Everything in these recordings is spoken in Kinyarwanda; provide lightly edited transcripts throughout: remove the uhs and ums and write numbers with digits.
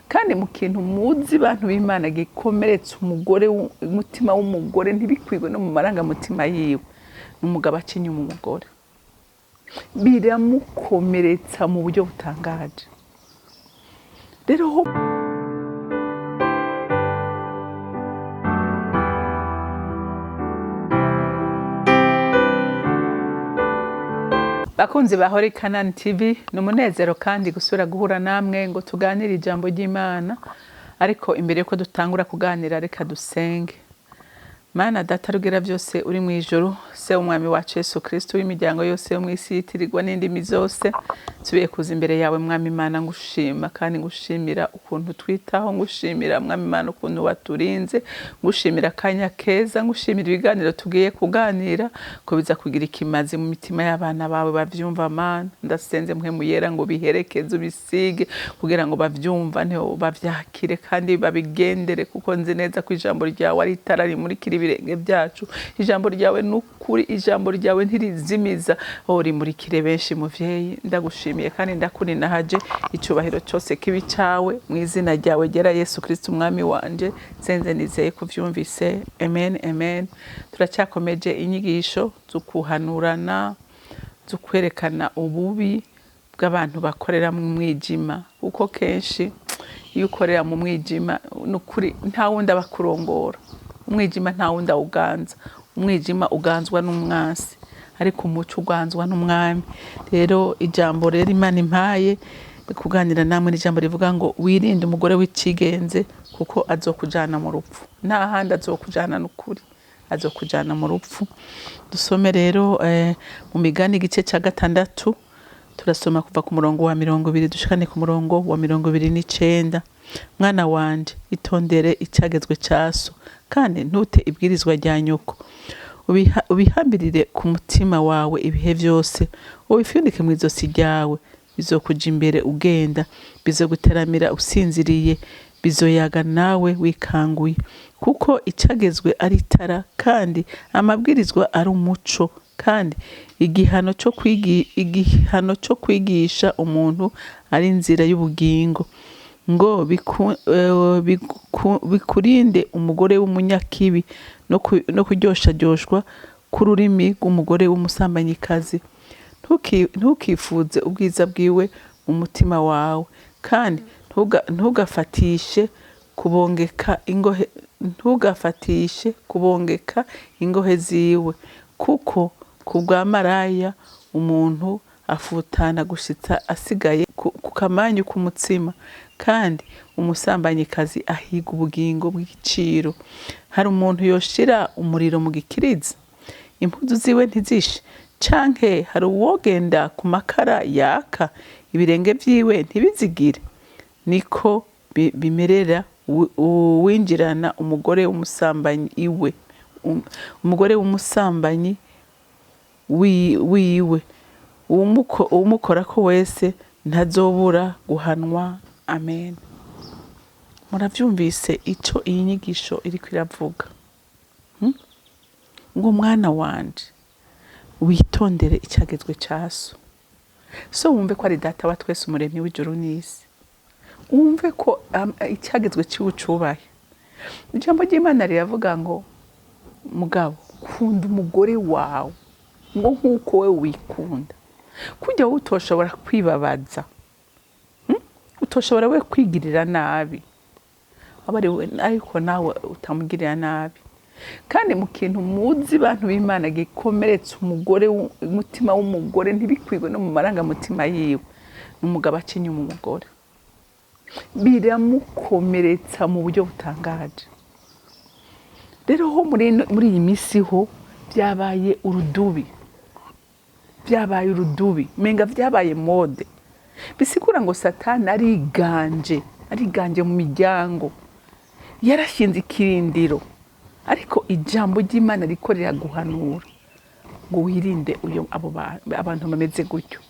kandi mu kintu muzi bantu b'Imana gikomeretsa umugore umutima w'umugore ntibikwigwe no mu marangamutima yiwe n'umugabo acinye umugore biramukomeretsa mu buryo butangaje. Rero bakunzi bahore CANAAN TV numunezero kandi gusura guhura namwe ngo tuganire ijambo ry'Imana. Ariko imbere yuko dutangura kuganira reka dusenge. Mana data rugira byose uri mu ijuru, se umwami wacu Yesu Kristo w'imiryango yose yo mu isi yitirirwa n'indimi zose, tubiye kuza imbere yawe mwami Imana ngushima kandi ngushimira ukuntu twitaho, ngushimira mwami Imana ukuntu waturinze, ngushimira kanya keza, ngushimira ibiganiro tugiye kuganira ko biza kugira ikimazi mu mitima y'abana bawe bavyumva. Mana ndasenze mwe muyera ngo biherekeze ubisige kugira ngo bavyumva neo bavyakire kandi babigendere, kuko nzi neza ko ijambo ryawe ari itara rimurikira ibirenge byacu. Ijambo ryawe nukuri, ijambo ryawe ntirizimiza, rimurikire benshi muvyeyi. Ndagushimiye kandi ndakurinahaje, icubahiro cyose kibi cyawe mu izina ryawe gera Yesu Kristo umwami wanje, senze nizeye kuvyumvise. Amen, amen. Turacyakomeje inyigisho zukuhanurana, zukwerekana ububi bw'abantu bakorera mu mwijima, kuko kenshi iyo ukorera mu mwijima nukuri nta wundi abakurongora. Umwijima nta wundi uganza, umwijima uganzwa n'umwasi, ariko umuco uganzwa n'umwami. Rero ijambo rero Imana impaye kuganira namwe n'ijambo rivuga ngo wirinde umugore w'ikigenze kuko azokujana mu rupfu. Nta handi azokujana n'ukuri, azokujana mu rupfu. Dusome rero mu Migani igice cya 6 turasoma kuva ku murongo wa 20 dushikane ku murongo wa 29. Mwana wanje itondere icyagezwe cyaso kandi ntute ibwirizwa rya nyoko, ubihambirire ku mutima wawe ibihe byose, ubifundike mu izosi ryawe. Bizokuja imbere ugenda, bizoguteramira usinziriye, bizoyaga nawe wikanguye. Kuko icyagezwe ari itara kandi amabwirizwa ari umuco, kandi igihano cyo kwigisha umuntu ari inzira y'ubugingo. Ngo bikurinde umugore w'umunyakibi no kuryoshajoshwa k'ururimi rw'umugore w'umusambanyikazi. Ntukifuze ubwiza bwiwe mu mutima wawe, kandi ntugafatishe kubongeka ingohe ziwe, kuko kubwa maraya umuntu afutana gushitsa asigaye ku kamanyu k'umutsima, kandi umusambanyikazi ahiga ubugingo bw'igiciro. Hari umuntu yoshira umuriro mu gikiriza, impuzu ziwe ntizishe? Canke hari uwogenda ku makara yaka, ibirenge vyiwe ntibizigire? Niko bimerera uwinjirana umugore w'umusambanyi iwe, umugore w'umusambanyi wiwe. Uwumukora ko wese ntazobura guhanwa. Amen. Muravyumvise ico iyi nyigisho iri kwiravuga? Ngo mwana wanje witondere icyagezwe cyaso. So wumve ko ari data wa twese umuremyi w'ijuru n'isi, wumve ko icyagezwe cy'ubucubahe. Ijambo ry'Imana riravuga ngo mugabo kunda umugore wawe ngo nkuko we wikunda. Kujya utoshobora kwibabaza, utoshobora we kwigirira nabi, ariko nawe utamugirira nabi. Kandi mu kintu muzi bantu b'Imana gikomeretsa umugore umutima w'umugore ntibikwigwe no mu marangamutima yiwe n'umugabo acinye umugore, biramukomeretsa mu buryo butangaje. Rero ho muri iyi misi ho byabaye urudubi, menga byabaye mode. Bisigura ngo Satani ariganje mu miryango, yarashinze ikirindiro. Ariko ijambo ry'Imana rikorera guhanura ngo wirinde abantu bameze gutyo,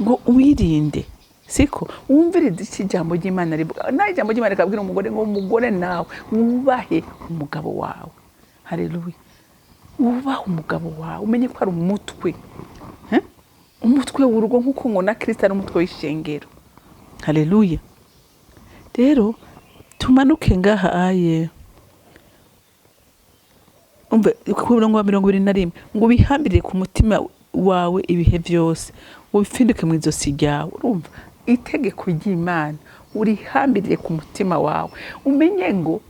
ngo wirinde. Siko wumvirize iki jambo ry'Imana rivuga. Na ijambo ry'Imana rikabwira umugore ngo umugore nawe wubahe umugabo wawe. Haleluya. Wubahe umugabo wawe, umenye ko ari umutwe, umutwe w'urugo, nkuko ngo na Kristo ari umutwe w'ishengero. Haleluya. rero tumanuke ngaha aye umve ku murongo wa 21 ngo bihambire ku mutima wawe ibihe byose ubipfindike mu izosi ryawe. Urumva itegeko ry'Imana urihambiriye ku mutima wawe, umenye ngo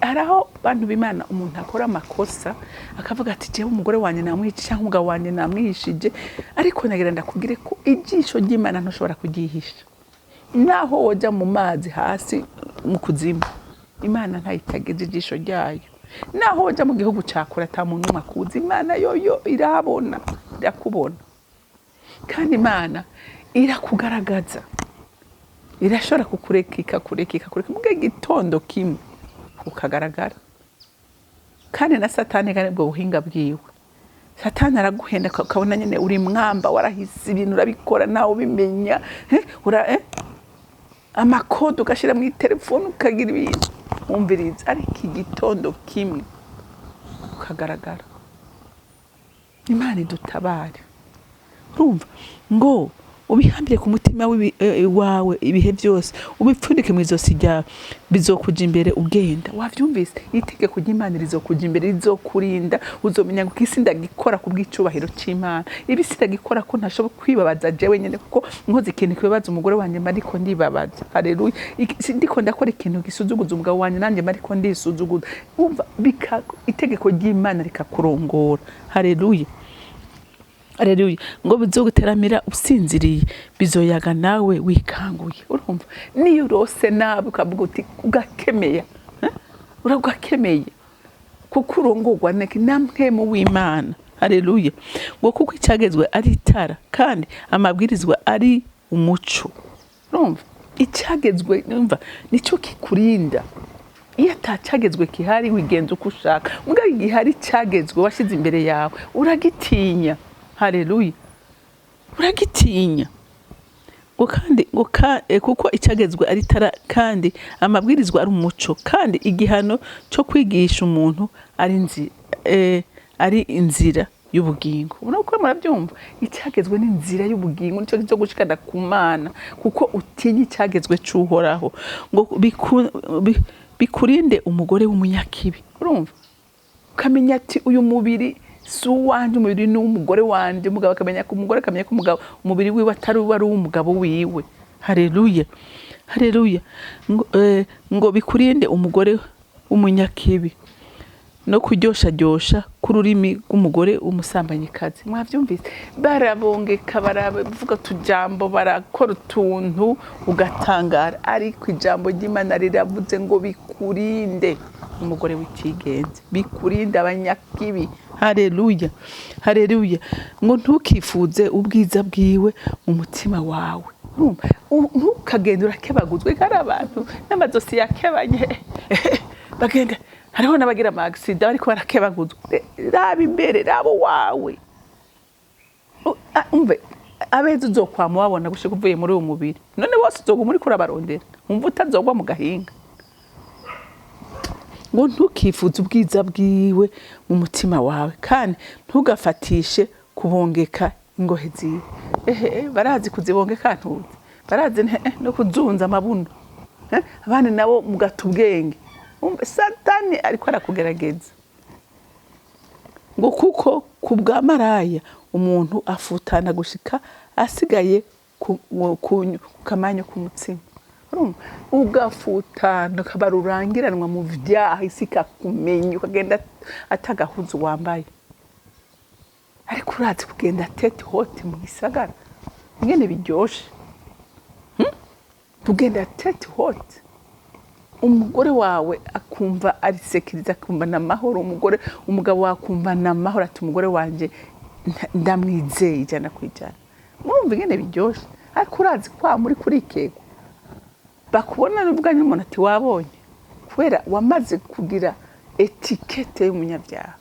araho bantu b'Imana umuntu akora amakosa akavuga ati jewe umugore wanje namwica cyangwa umugabo wanje namwishije, ariko nagira ndakubwire ko ijisho ry'Imana ntushobora kugihisha. Naho woja mu mazi hasi mu kuzimu, Imana ntayitageze ijisho ryayo. Naho woja mu gihugu cakura ata muntu makuzi, Imana yoyo irabona, irakubona. Kandi Imana irakugaragaza, irashobora kukurekika muge gitondo kimwe ukagaragara. Kandi na Satani kandi bwo buhinga bwiwe, Satani araguhenda ukabona nyene uri mwamba warahise ibintu urabikora nawe ubimenya, amakodo ugashira mu telefone ukagira ibintu umviriza, ariko igitondo kimwe ukagaragara. Imana idutabare. Urumva ngo ubihambire ku mutima wawe ibihe byose ubipfundike mu izosi ryawe, bizokuja imbere ugenda. Wavyumvise itegeko ry'Imana rizokuja imbere, rizokurinda, uzomenya ngo kisi ndagikora ku bw'icubahiro c'Imana. Ibi sindagikora ko ntashobora kwibabaza jewe nyene, kuko nkoze ikintu kibabaza umugore wanje mariko ndibabaza. Haleluya. Ndiko ndakora ikintu gisuzuguza umugabo wanje nanje mariko ndisuzuguza. Umva itegeko ry'Imana rikakurongora. Haleluya. Haleluya. Ngo bizoguteramira usinziriye, bizoyaga nawe wikanguye. Urumva niyo urose nabi ukavuga uti ugakemeye, uragakemeye kuko urongorwa namwe mu w'Imana. Haleluya. Ngo kuko icyagezwe ari itara kandi amabwirizwa ari umuco. Urumva icyagezwe numva nico kikurinda. Iyo atacagezwe kihari wigenza uko ushaka, muga igihari cyagezwe washize imbere yawe uragitinya. Haleluya. Uragitinya. Kuko icyagezwe ari tara kandi amabwirizwa ari umuco, kandi igihano cyo kwigisha umuntu ari inzira y'ubugingo. Urako murabyumva, icyagezwe n'inzira y'ubugingo, nico cyo gushikana ku Mana, kuko utinya icyagezwe cy'Uhoraho. Ngo bikurinde umugore w'umunyakibi. Urumva ukamenya ati uyu mubiri su wanje, umubiri n'umugore wanje, umugabo akamenya ko umugore akamenya ko umugabo umubiri wiwe atari wari umugabo wiwe. Haleluya. Haleluya. Ngo bikurinde umugore w'umunyakibi no kuryosha kururimi rw'umugore umusambanyikazi. Mwavyumvise barabongeka baravuga tujambo barakora utuntu ugatangara, ariko ijambo ry'Imana riravuze ngo bikurinde umugore w'ikigenzi, bikurinde abanyakibi. Haleluya. Haleluya. Ngo ntukifuze ubwiza bwiwe mu mutima wawe. Ntukagenda urakebaguzwe kandi abantu n'amazosi yakebanye bagenda. Hariho n'abagira amagisida bariko barakebaguzwe. Raba imbere, rabo wawe. Umve abeza uzokwama wabona gushika uvuye muri uwo mubiri, none bose uzoguma uriko urabarondera, umva utazogwa mu gahinga. Ngo ntukifuze ubwiza bwiwe mu mutima wawe, kandi ntugafatishe kubongeka ingohe ziwe. Barazi kuzibongeka ntuzi, barazi no kuzunza amabuno. Abandi nabo mugata ubwenge. Satani ariko arakugerageza. Ngo kuko ku bwa maraya umuntu afutana gushika asigaye ku kamanyo k'umutsima. Ugafutana kabarurangiranwa mu vyaha isika kumenya, ukagenda atagahuzu wambaye, ariko urazi kugenda tete hote mu gisagara ngene biryoshe. Tugenda tete hote, umugore wawe akumva ari sekiriza, akumva n'amahoro. Umugabo wakumva n'amahoro, ati umugore wanje ndamwizeye ijana kwijana. Murumva ngene biryoshe, ariko urazi kwa muri kurikego bakubona n'ubwa nyumuntu ati wabonye, kubera wamaze kugira etikete y'umunyabyaha.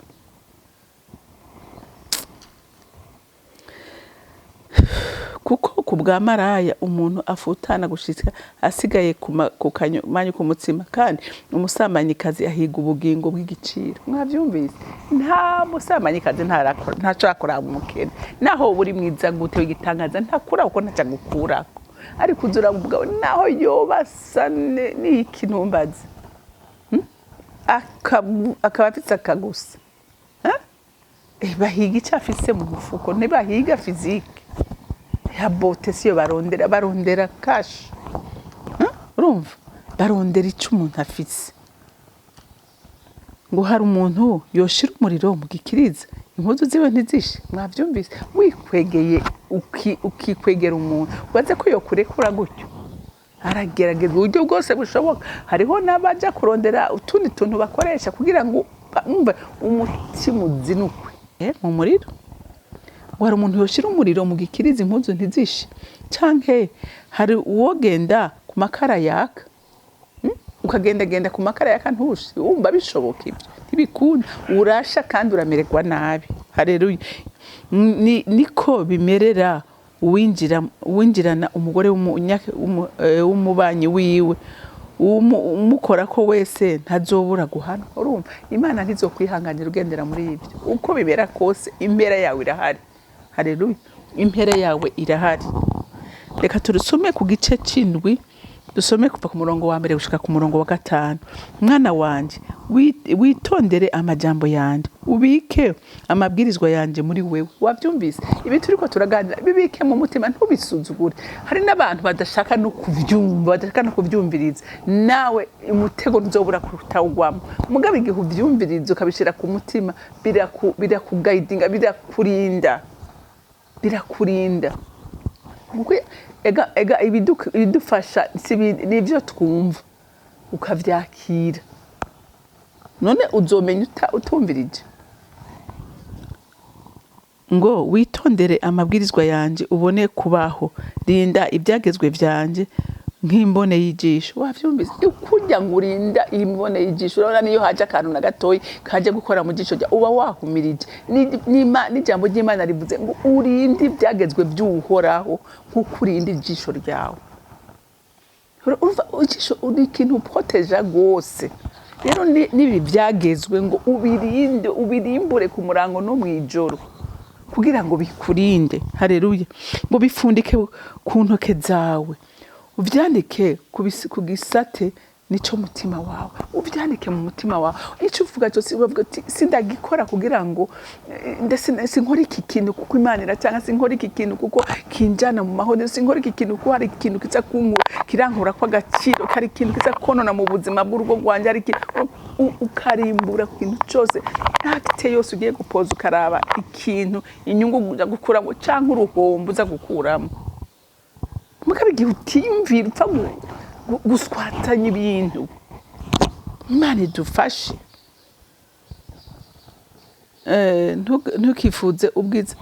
Kuko ku bwa maraya umuntu afutana gushika asigaye ku kamanyu k'umutsima, kandi umusambanyikazi ahiga ubugingo bw'igiciro. Mwavyumvise nta musambanyikazi ntacakora umukene, naho buri mwiza gute w'igitangaza ntakura uko ntaca gukurako. ariko uzura umugabo naho yobasa n'iki ntumbaze akaba afite akagusa bahiga icyo afise mu mufuko ntibahiga fizike ya bote siyo barondera kashi urumva barondera icyo umuntu afise ngo hari umuntu yoshira umuriro mu gikiriza impuzu ziwe ntizishe mwavyumvise wikwegeye ukikwegera umuntu waze ko yokurekura gutyo aragerageza uburyo bwose bushoboka hariho n'abaja kurondera utundi tuntu bakoresha kugira ngo umutima uzinukwe mu muriro ngo hari umuntu yoshira umuriro mu gikiriza impuzu ntizishe canke hari uwogenda ku makara yaka ukagendagenda ku makara yaka ntushi wumva bishoboka ibyo ntibikunda urasha kandi uramererwa nabi haleluya niko bimerera uwinjirana umugore w'umubanyi wiwe umukora ko wese ntazobura guhana urumva Imana ntizokwihanganira ugendera muri ibyo uko bibera kose impera yawe irahari haleluya impera yawe irahari reka turusome ku gice c'indwi dusome kuva ku murongo wa mbere gushika ku murongo wa 5 mwana wanje witondere amajambo yanje ubike amabwirizwa yanje muri wewe wavyumvise ibi turiko turaganira bibike mu mutima ntubisuzugure hari n'abantu badashaka no kuvyumva badashaka no kuvyumviriza nawe umutego nzobura kurutawugwamo mugabe igihe uvyumviriza ukabishira ku mutima birakuguidinga birakurinda ega ibidufasha nivyo twumva ukavyakira none uzomenya utumvirije ngo witondere amabwirizwa yanje ubone kubaho rinda ibyagezwe vyanje nk'imbone y'ijisho wavyumvise ukujya ngurinda imbone y'ijisho urabona niyo haje akantu na gatoyi kaje gukora mu jisho uba wahumirije n'ijambo ry'Imana rivuze ngo urinde ibyagezwe by'uhoraho nk'ukurinda ijisho ryawe urumva ijisho uri ikintu proteja gose rero nibi byagezwe ngo ubirimbure ku murango no mwijoro kugira ngo bikurinde haleluya ngo bifundike ku ntoke zawe uvyandike ku gisate nico mutima wawe uvyandike mu mutima wawe ico uvuga cyose uvuga ati sindagikora kugira ngo sinkora iki kintu kuko Imana iracanga sinkora iki kintu kuko kinjana mu mahoro sinkora iki kintu kuko hari ikintu kiza kirankura kwa gaciro kari ikintu kiza konona mu buzima bw'urugo rwanje ari ukarimbura ku kintu cyose ntakite yose ugiye gupoza ukaraba ikintu inyungu uza gukuramo canke uruhombo uza gukuramo mukabe igihe utiyumvira upfa guswatanya ibintu Imana idufashe ntukifuze ubwiza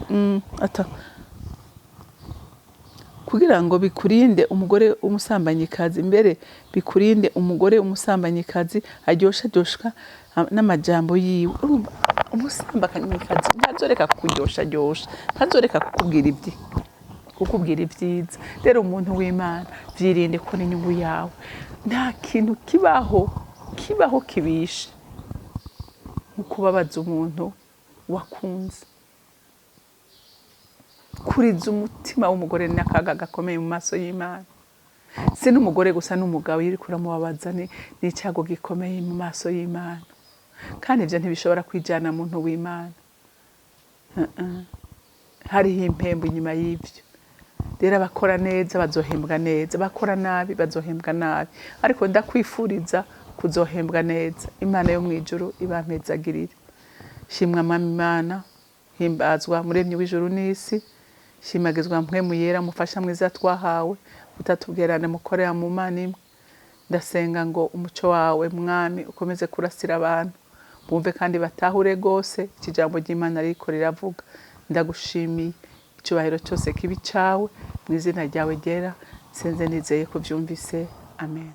kugira ngo bikurinde umugore umusambanyikazi mbere bikurinde umugore umusambanyikazi aryoshka n'amajambo yiwe umusambanyikazi ntazoreka kukuryosha ntazoreka kukubwira ibyiza rero umuntu w'Imana vyirinde ko n'inyungu yawe nta kintu kibaho kibishe ukubabaza umuntu wakunze kuriza umutima w'umugore n'akaga gakomeye mu maso y'Imana si n'umugore gusa n'umugabo yiri kuramubabaza n'icyago gikomeye mu maso y'Imana kandi ivyo ntibishobora kwijana muntu w'Imana hariho impembo inyuma y'ivyo rero abakora neza bazohembwa neza bakora nabi bazohembwa nabi ariko ndakwifuriza kuzohembwa neza Imana yo mwijuru ibampezagirire shimwa mama Imana himbazwa muremyi w'ijuru n'isi shimagizwa mpwemu yera mufasha mwiza twahawe utatubwerane mukorera mu Mana imwe ndasenga ngo umuco wawe mwami ukomeze kurasira abantu bumve kandi batahure gose ikijambo ry'Imana riko riravuga ndagushimiye icyubahiro cyose kibi cawe mu izina ryawe ryera senze nizeye ko byumvise amen.